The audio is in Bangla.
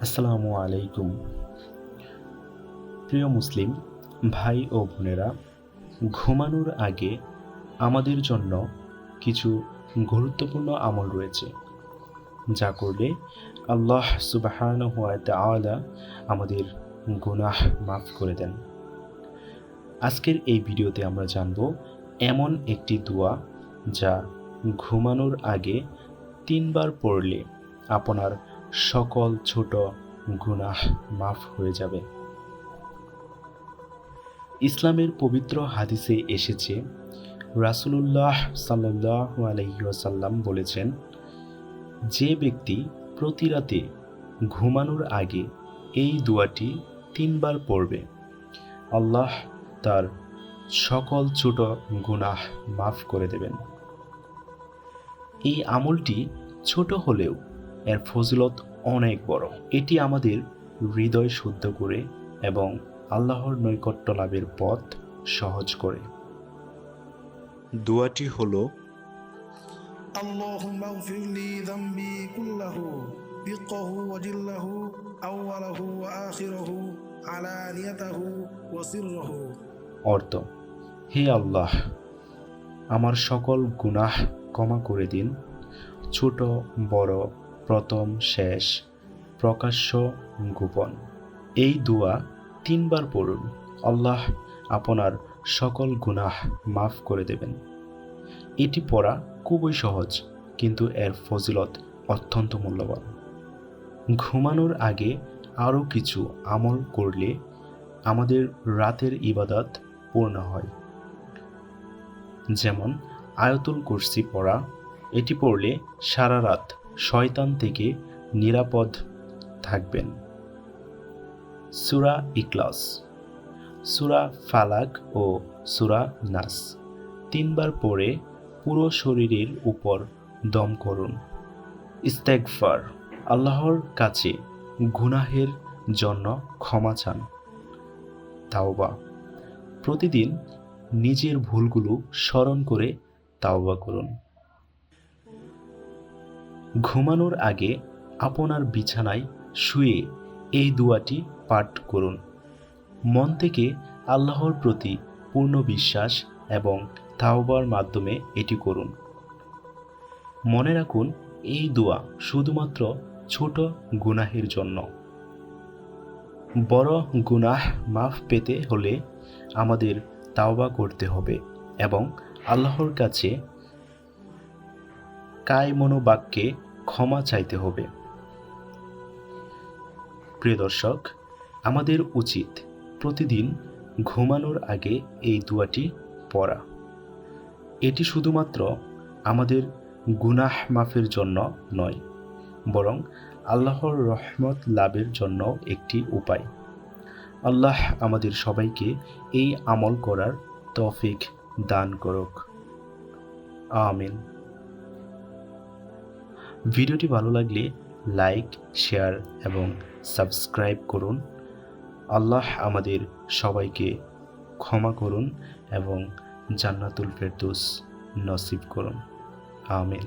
আসসালামু আলাইকুম। প্রিয় মুসলিম ভাই ও বোনেরা, ঘুমানোর আগে আমাদের জন্য কিছু গুরুত্বপূর্ণ আমল রয়েছে, যা করলে আল্লাহ সুবহানাহু ওয়া তাআলা আমাদের গুনাহ মাফ করে দেন। আজকের এই ভিডিওতে আমরা জানব এমন একটি দোয়া যা ঘুমানোর আগে 3 বার পড়লে আপনার সকল ছোট গুনাহ মাফ হয়ে যাবে। ইসলামের পবিত্র হাদিসে এসেছে, রাসূলুল্লাহ সাল্লাল্লাহু আলাইহি ওয়াসাল্লাম বলেছেন, যে ব্যক্তি প্রতি রাতে ঘুমানোর আগে এই দোয়াটি 3 বার পড়বে, আল্লাহ তার সকল ছোট গুনাহ মাফ করে দেবেন। এই আমলটি ছোট হলেও এর ফজিলত অনেক বড়। এটি আমাদের হৃদয় শুদ্ধ করে এবং আল্লাহর নৈকট্য লাভের পথ সহজ করে। দোয়াটি হলো, আল্লাহুম্মা গফিরলি যামবি কুল্লাহু দিক্কাহু ওয়া জিল্লাহু আউওয়ালাহু ওয়া আখিরাহু আলানিয়াতাহু ওয়া সিররাহু। অর্থ: হে আল্লাহ, আমার সকল গুনাহ ক্ষমা করে দিন, ছোট বড়, প্রথম শেষ, প্রকাশ্য গোপন। এই দোয়া 3 বার পড়ুন, আল্লাহ আপনার সকল গুনাহ মাফ করে দেবেন। এটি পড়া খুবই সহজ, কিন্তু এর ফজিলত অত্যন্ত মূল্যবান। ঘুমানোর আগে আরও কিছু আমল করলে আমাদের রাতের ইবাদত পূর্ণ হয়, যেমন আয়াতুল কুরসি পড়া। এটি পড়লে সারা রাত শয়তান থেকে নিরাপদ থাকবেন। সূরা ইখলাস, সূরা ফালাক ও সূরা নাস 3 বার পড়ে পুরো শরীরের উপর দম করুন। ইস্তেগফার, আল্লাহর কাছে গুনাহের জন্য ক্ষমা চান। তাওবা, প্রতিদিন নিজের ভুলগুলো স্মরণ করে তাওবা করুন। ঘুমানোর আগে আপনার বিছানায় শুয়ে এই দোয়াটি পাঠ করুন। মন থেকে আল্লাহর প্রতি পূর্ণ বিশ্বাস এবং তাওবার মাধ্যমে এটি করুন। মনে রাখুন, এই দোয়া শুধুমাত্র ছোট গুনাহের জন্য। বড় গুনাহ মাফ পেতে হলে আমাদের তাওবা করতে হবে এবং আল্লাহর কাছে কায় মনোবাক্যে ক্ষমা চাইতে হবে। প্রিয় দর্শক, আমাদের উচিত প্রতিদিন ঘুমানোর আগে এই দোয়াটি পড়া। এটি শুধুমাত্র আমাদের গুনাহ মাফের জন্য নয়, বরং আল্লাহর রহমত লাভের জন্য একটি উপায়। আল্লাহ আমাদের সবাইকে এই আমল করার তৌফিক দান করুক। আমিন। ভিডিওটি ভালো লাগলে লাইক, শেয়ার এবং সাবস্ক্রাইব করুন। আল্লাহ আমাদের সবাইকে ক্ষমা করুন এবং জান্নাতুল ফেরদৌস নসিব করুন। আমিন।